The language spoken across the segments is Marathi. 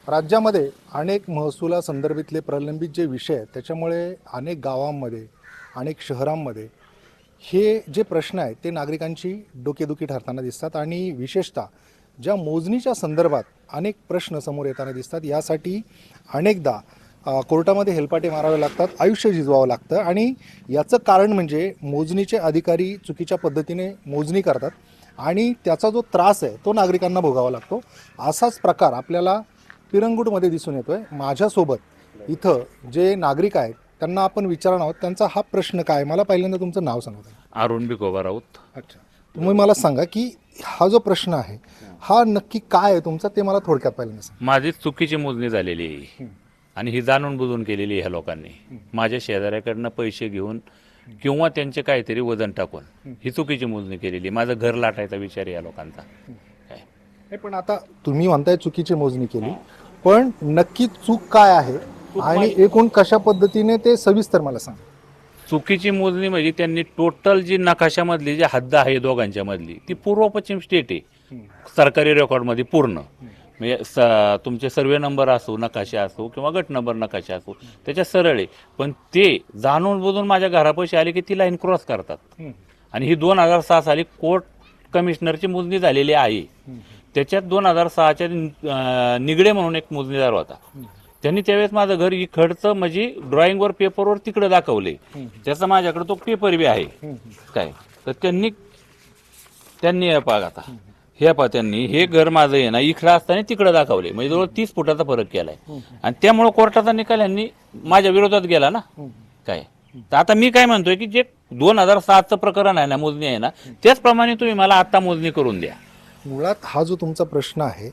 राज्यामध्ये अनेक महसुलासंदर्भातले प्रलंबित जे विषय आहेत त्याच्यामुळे अनेक गावांमध्ये अनेक शहरांमध्ये हे जे प्रश्न आहेत ते नागरिकांची डोकेदुखी ठरताना दिसतात आणि विशेषतः ज्या मोजणीच्या संदर्भात अनेक प्रश्न समोर येताना दिसतात। यासाठी अनेकदा कोर्टामध्ये हेलपाटे मारावे लागतात, आयुष्य झिजवावं लागतं आणि याचं कारण म्हणजे मोजणीचे अधिकारी चुकीच्या पद्धतीने मोजणी करतात आणि त्याचा जो त्रास आहे तो नागरिकांना भोगावा लागतो। असाच प्रकार आपल्याला पिरंगुटमध्ये दिसून येतोय। माझ्यासोबत इथं जे नागरिक आहेत त्यांना आपण विचारणार आहोत त्यांचा हा प्रश्न काय। मला पहिल्यांदा तुमचं नाव सांगा। अरुण भिकोबा राऊत। अच्छा, तुम्ही मला सांगा की हा जो प्रश्न आहे हा नक्की काय आहे तुमचा, ते मला थोडक्यात पहिल्यांदा सांगा। माझी चुकीची मोजणी झालेली आहे आणि ही जाणून बुजून केलेली आहे ह्या लोकांनी। माझ्या शेजाऱ्याकडनं पैसे घेऊन किंवा त्यांचे काहीतरी वजन टाकून ही चुकीची मोजणी केलेली। माझं घर लाटायचा विचार आहे या लोकांचा। नाही, पण आता तुम्ही म्हणताय चुकीची मोजणी केली, पण नक्की चूक काय आहे आणि एकूण कशा पद्धतीने ते सविस्तर मला सांगा। चुकीची मोजणी म्हणजे त्यांनी टोटल जी नकाशामधली जी हद्द आहे दोघांच्या मधली ती पूर्व पश्चिम स्टेट आहे सरकारी रेकॉर्डमध्ये पूर्ण। म्हणजे तुमचे सर्वे नंबर असो, नकाशे असो किंवा गट नंबर नकाशे असो त्याच्या सरळ आहे, पण ते जाणून बुजून माझ्या घरापाशी आले की ती लाईन क्रॉस करतात। आणि ही 2006 साली कोर्ट कमिशनरची मोजणी झालेली आहे। त्याच्यात 2006च्या निगडे म्हणून एक मोजणीदार होता, त्यांनी त्यावेळेस माझं घर इकडचं म्हणजे ड्रॉइंगवर पेपरवर तिकडे दाखवले। त्याचा माझ्याकडे तो पेपर बी आहे काय। तर त्यांनी त्यांनी हे घर माझं आहे ना इकडं असताना तिकडे दाखवले, म्हणजे जवळ 30 फुटाचा फरक केलाय आणि त्यामुळे कोर्टाचा निकाल यांनी माझ्या विरोधात गेला ना काय। तर आता मी काय म्हणतोय की जे 2007चं प्रकरण आहे ना, मोजणी आहे ना, त्याचप्रमाणे तुम्ही मला आता मोजणी करून द्या। मुळात हा जो तुमचा प्रश्न आहे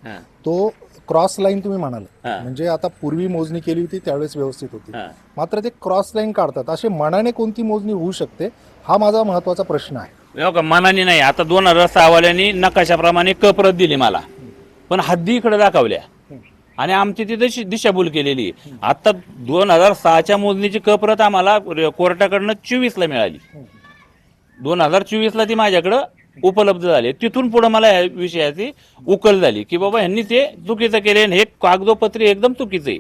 तो क्रॉस लाईन तुम्ही म्हणाल, म्हणजे आता पूर्वी मोजणी केली होती त्यावेळेस व्यवस्थित होती, मात्र ते क्रॉस लाईन काढतात। असे मनाने कोणती मोजणी होऊ शकते हा माझा महत्वाचा प्रश्न आहे। मनाने नाही, आता 2006 वाल्यांनी नकाशाप्रमाणे कप्रत दिली मला, पण हद्दी इकडे दाखवल्या आणि आमची ती दिशाभूल केलेली। आता 2006च्या मोजणीची कप्रत आम्हाला कोर्टाकडनं 24ला मिळाली। 2024ला ती माझ्याकडं उपलब्ध झाले। तिथून पुढे मला या विषयाची उकल झाली की बाबा यांनी ते चुकीचं केले, हे कागदोपत्री एकदम चुकीचं आहे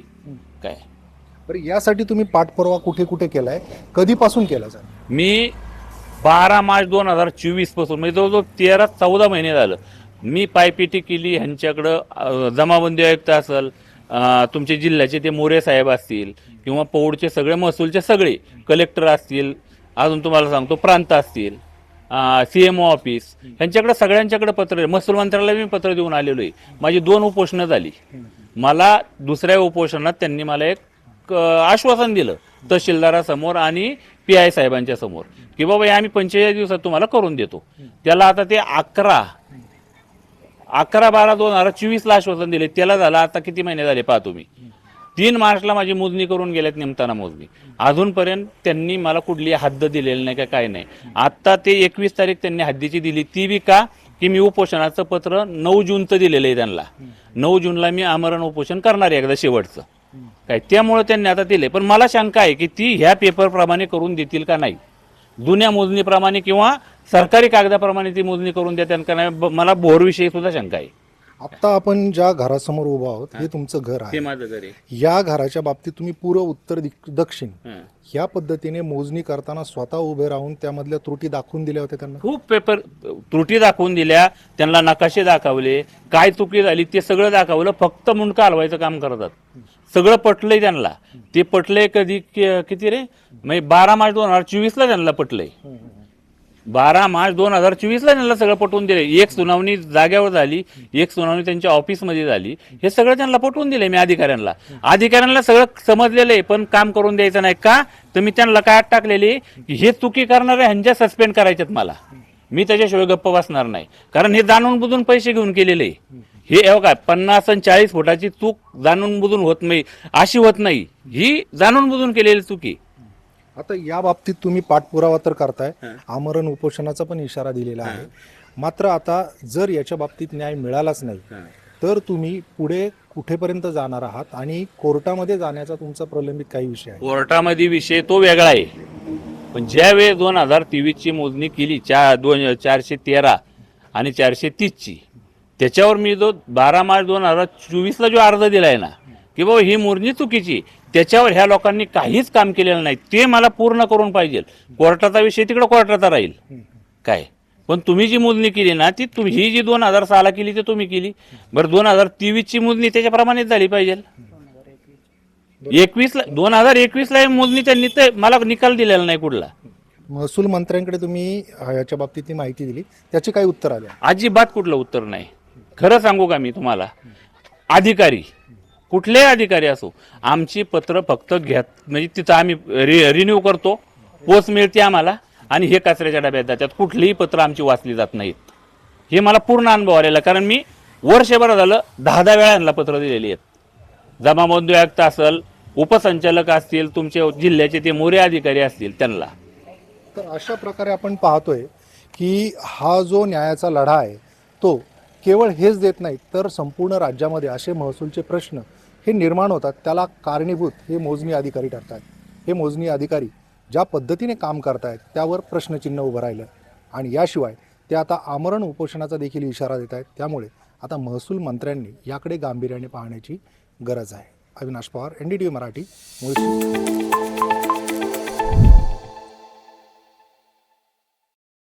काय। बरं, यासाठी तुम्ही पाठपुरावा कुठे कुठे केलाय, कधीपासून केला सर? मी 12 मार्च 2024 पासून म्हणजे जवळजवळ 13-14 महिने झालं मी पायपिटी केली ह्यांच्याकडं। जमाबंदी आयुक्त असेल, तुमचे जिल्ह्याचे ते मोरे साहेब असतील किंवा पौडचे सगळे महसूलचे सगळे कलेक्टर असतील, अजून तुम्हाला सांगतो प्रांत असतील, CMO ऑफिस, यांच्याकडे सगळ्यांच्याकडे पत्र, महसूल मंत्र्याला मी पत्र देऊन आलेलो आहे। माझी 2 उपोषणं झाली। मला दुसऱ्या उपोषणात त्यांनी मला एक आश्वासन दिलं तहसीलदारासमोर आणि PI साहेबांच्या समोर की बाबा आम्ही 45 दिवसात तुम्हाला करून देतो। त्याला आता ते 11/12/2024ला आश्वासन दिले, त्याला झालं आता किती महिने झाले पहा तुम्ही। 3 मार्चला माझी मोजणी करून गेल्यात, निमताना मोजणी। अजूनपर्यंत त्यांनी मला कुठली हद्द दिलेली नाही का काय नाही। आता ते 21 तारीख त्यांनी हद्दीची दिली, ती बी का की मी उपोषणाचं पत्र 9 जूनचं दिलेलं आहे त्यांना। 9 जूनला मी आमरण उपोषण करणार आहे एकदा शेवटचं काय, त्यामुळे त्यांनी आता दिले। पण मला शंका आहे की ती ह्या पेपरप्रमाणे करून देतील का नाही, जुन्या मोजणीप्रमाणे किंवा सरकारी कागदाप्रमाणे ती मोजणी करून देतात का नाही, मला बोरविषयी सुद्धा शंका आहे। आता आपण ज्या घरासमोर उभा आहोत हे तुमचं घर आहे, माझं घर आहे। या घराच्या बाबतीत तुम्ही पूर्व उत्तर दक्षिण या पद्धतीने मोजणी करताना स्वतः उभे राहून त्यामधल्या त्रुटी दाखवून दिल्या होत्या त्यांना? खूप पेपर त्रुटी दाखवून दिल्या, त्यांना नकाशे दाखवले, काय चुकी झाली ते सगळं दाखवलं, फक्त मुंडका हलवायचं काम करतात। सगळं पटलंय त्यांना, ते पटलंय कधी किती रे, म्हणजे 12 मार्च 2024ला त्यांना पटलंय। 12 मार्च 2024ला त्यांना सगळं पटवून दिले। एक सुनावणी जाग्यावर झाली, एक सुनावणी त्यांच्या ऑफिसमध्ये झाली, हे सगळं त्यांना पटवून दिले मी अधिकाऱ्यांना सगळं समजलेलं आहे, पण काम करून द्यायचं नाही का। तर मी त्यांना काय टाकलेली हे चुकी करणारे ह्यांच्या सस्पेंड करायच्यात मला, मी त्याच्याशिवाय गप्प बसणार नाही, कारण हे जाणून बुजून पैसे घेऊन केलेले हे काय 50 आणि 40 फुटाची चूक जाणून बुजून होत नाही, अशी होत नाही, ही जाणून बुजून केलेली चुकी। आता या बाबतीत तुम्ही पाठपुरावा तर करताय, आमरण उपोषणाचा पण इशारा दिलेला आहे, मात्र आता जर याच्या बाबतीत न्याय मिळालाच नाही तर तुम्ही पुढे कुठेपर्यंत जाणार आहात आणि कोर्टामध्ये जाण्याचा तुमचा प्रलंबित काही विषय आहे? कोर्टामध्ये विषय तो वेगळा आहे, पण ज्यावेळेस 2023ची मोजणी केली 413 आणि 430ची, त्याच्यावर मी जो 12 मार्च 2024ला जो अर्ज दिलाय ना की बाबा ही मोजणी चुकीची, त्याच्यावर ह्या लोकांनी काहीच काम केलेलं नाही, ते मला पूर्ण करून पाहिजे. कोर्टाचा विषय तिकडे कोर्टाचा राहील काय, पण तुम्ही जी मोजणी केली ना ती ही जी 2006 केली ती तुम्ही केली. बरं 2023 ची मोजणी त्याच्याप्रमाणेच झाली पाहिजे. 2021 ला मोजणी त्यांनी तर मला निकाल दिलेला नाही कुठला. महसूल मंत्र्यांकडे तुम्ही याच्या बाबतीतली माहिती दिली, त्याचे काही उत्तर आले? अजिबात कुठलं उत्तर नाही. खरं सांगू का मी तुम्हाला, अधिकारी कुठलेही अधिकारी असो, आमची पत्र फक्त घेत म्हणजे तिथं आम्ही रिन्यू करतो, पोच मिळते आम्हाला आणि हे कचऱ्याच्या डब्यात जातात. कुठलीही पत्र आमची वाचली जात नाहीत. हे मला पूर्ण अनुभव आलेला, कारण मी वर्षभर झालं 10 वेळा यांना पत्र दिलेली आहेत. जमाबंदी आयुक्त असेल, उपसंचालक असतील, तुमचे जिल्ह्याचे ते मोरे अधिकारी असतील त्यांना. तर अशा प्रकारे आपण पाहतोय की हा जो न्यायाचा लढा आहे तो केवळ हेच देत नाही, तर संपूर्ण राज्यामध्ये असे महसूलचे प्रश्न हे निर्माण होतात. त्याला कारणीभूत हे मोजणी अधिकारी ठरतात. हे मोजणी अधिकारी ज्या पद्धतीने काम करतायत त्यावर प्रश्नचिन्ह उभं राहिलं आणि याशिवाय ते आता आमरण उपोषणाचा देखील इशारा देत आहेत. त्यामुळे आता महसूल मंत्र्यांनी याकडे गांभीर्याने पाहण्याची गरज आहे. अविनाश पवार, NDTV मराठी, मुळशी.